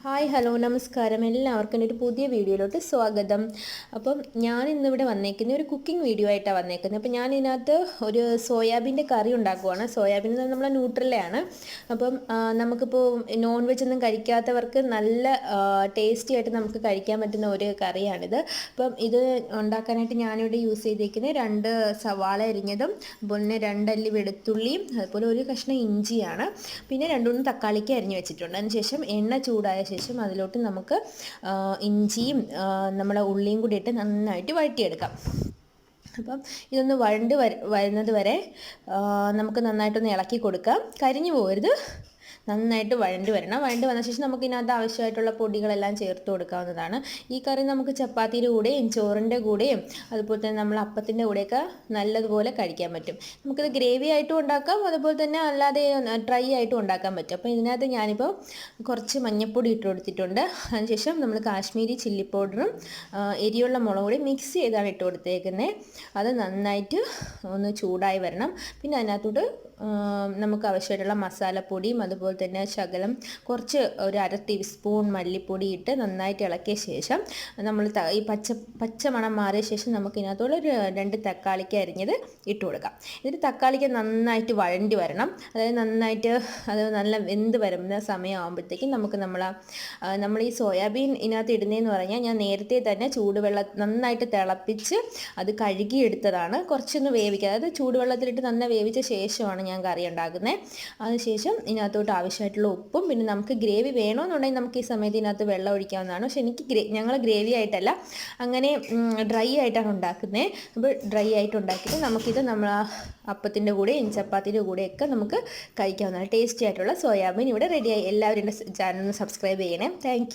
Hi hello നമസ്കാരം എല്ലാവർക്കും എൻ്റെ ഒരു പുതിയ വീഡിയോയിലോട്ട് സ്വാഗതം. അപ്പം ഞാൻ ഇന്നിവിടെ വന്നേക്കുന്നത് ഒരു കുക്കിംഗ് വീഡിയോ ആയിട്ടാണ് വന്നേക്കുന്നത്. അപ്പം ഞാൻ ഇതിനകത്ത് ഒരു സോയാബീൻ്റെ കറി ഉണ്ടാക്കുവാണ്. സോയാബീൻ എന്ന് നമ്മളെ ന്യൂട്രലയാണ്. അപ്പം നമുക്കിപ്പോൾ നോൺ വെജ് ഒന്നും കഴിക്കാത്തവർക്ക് നല്ല ടേസ്റ്റി ആയിട്ട് നമുക്ക് കഴിക്കാൻ പറ്റുന്ന ഒരു കറിയാണിത്. അപ്പം ഇത് ഉണ്ടാക്കാനായിട്ട് ഞാനിവിടെ യൂസ് ചെയ്തേക്കുന്നത് 2 സവാള അരിഞ്ഞതും അതുപോലെ തന്നെ 2 അല്ലി വെളുത്തുള്ളിയും അതുപോലെ ഒരു കഷ്ണം ഇഞ്ചിയാണ്. പിന്നെ 2-3 തക്കാളിക്ക് അരിഞ്ഞ് വെച്ചിട്ടുണ്ട്. അതിനുശേഷം എണ്ണ ചൂടായ ശേഷം അതിലോട്ട് നമുക്ക് ഇഞ്ചിയും നമ്മളെ ഉള്ളിയും കൂടി ഇട്ട് നന്നായിട്ട് വഴറ്റിയെടുക്കാം. അപ്പം ഇതൊന്ന് വരുന്നത് വരെ നമുക്ക് നന്നായിട്ടൊന്ന് ഇളക്കി കൊടുക്കാം. കരിഞ്ഞു പോകരുത്, നന്നായിട്ട് വഴണ്ടി വരണം. വഴണ്ടി വന്ന ശേഷം നമുക്ക് ഇതിനകത്ത് ആവശ്യമായിട്ടുള്ള പൊടികളെല്ലാം ചേർത്ത് കൊടുക്കാവുന്നതാണ്. ഈ കറി നമുക്ക് ചപ്പാത്തിയുടെ കൂടെയും ചോറിൻ്റെ കൂടെയും അതുപോലെ തന്നെ നമ്മൾ അപ്പത്തിൻ്റെ കൂടെയൊക്കെ നല്ലതുപോലെ കഴിക്കാൻ പറ്റും. നമുക്കിത് ഗ്രേവി ആയിട്ടും ഉണ്ടാക്കാം, അതുപോലെ തന്നെ അല്ലാതെ ഡ്രൈ ആയിട്ടും ഉണ്ടാക്കാൻ പറ്റും. അപ്പോൾ ഇതിനകത്ത് ഞാനിപ്പോൾ കുറച്ച് മഞ്ഞൾപ്പൊടി ഇട്ട് കൊടുത്തിട്ടുണ്ട്. അതിനുശേഷം നമ്മൾ കാശ്മീരി ചില്ലി പൗഡറും എരിയുള്ള മുളക് പൊടി മിക്സ് ചെയ്താണ് ഇട്ട് കൊടുത്തേക്കുന്നത്. അത് നന്നായിട്ട് ഒന്ന് ചൂടായി വരണം. പിന്നെ അതിനകത്തോട്ട് നമുക്ക് ആവശ്യമായിട്ടുള്ള മസാലപ്പൊടിയും അതുപോലെ തന്നെ ശകലം കുറച്ച് ഒരു 1/2 ടീസ്പൂൺ മല്ലിപ്പൊടി ഇട്ട് നന്നായിട്ട് ഇളക്കിയ ശേഷം നമ്മൾ ഈ പച്ച മണം മാറിയ ശേഷം നമുക്ക് ഇതിനകത്തുള്ള ഒരു 2 തക്കാളിക്ക് അരിഞ്ഞത് ഇട്ട് കൊടുക്കാം. എന്നിട്ട് തക്കാളിക്ക് നന്നായിട്ട് വഴണ്ടി വരണം. അതായത് നന്നായിട്ട് അത് നല്ല വെന്ത് വരുന്ന സമയമാകുമ്പോഴത്തേക്കും നമുക്ക് നമ്മൾ ഈ സോയാബീൻ ഇതിനകത്ത് ഇടുന്നതെന്ന് പറഞ്ഞാൽ ഞാൻ നേരത്തെ തന്നെ ചൂടുവെള്ളം നന്നായിട്ട് തിളപ്പിച്ച് അത് കഴുകിയെടുത്തതാണ്. കുറച്ചൊന്ന് വേവിക്കുക, അതായത് ചൂടുവെള്ളത്തിലിട്ട് നന്നായി വേവിച്ച ശേഷമാണ് ഞാൻ കറി ഉണ്ടാക്കുന്നത്. അതിനുശേഷം ഇതിനകത്തോട്ട് ആവശ്യമായിട്ടുള്ള ഉപ്പും പിന്നെ നമുക്ക് ഗ്രേവി വേണമെന്നുണ്ടെങ്കിൽ നമുക്ക് ഈ സമയത്ത് ഇതിനകത്ത് വെള്ളം ഒഴിക്കാവുന്നതാണ്. പക്ഷെ ഞങ്ങൾ ഗ്രേവി ആയിട്ടല്ല, അങ്ങനെ ഡ്രൈ ആയിട്ടാണ് ഉണ്ടാക്കുന്നത്. അപ്പോൾ ഡ്രൈ ആയിട്ട് ഉണ്ടാക്കിയിട്ട് നമുക്കിത് നമ്മൾ അപ്പത്തിൻ്റെ കൂടെയും ചപ്പാത്തിൻ്റെ കൂടെയൊക്കെ നമുക്ക് കഴിക്കാവുന്നതാണ്. ടേസ്റ്റി ആയിട്ടുള്ള സോയാബീൻ ഇവിടെ റെഡിയായി. എല്ലാവരും എൻ്റെ ചാനൽ ഒന്ന് സബ്സ്ക്രൈബ് ചെയ്യണേ. താങ്ക്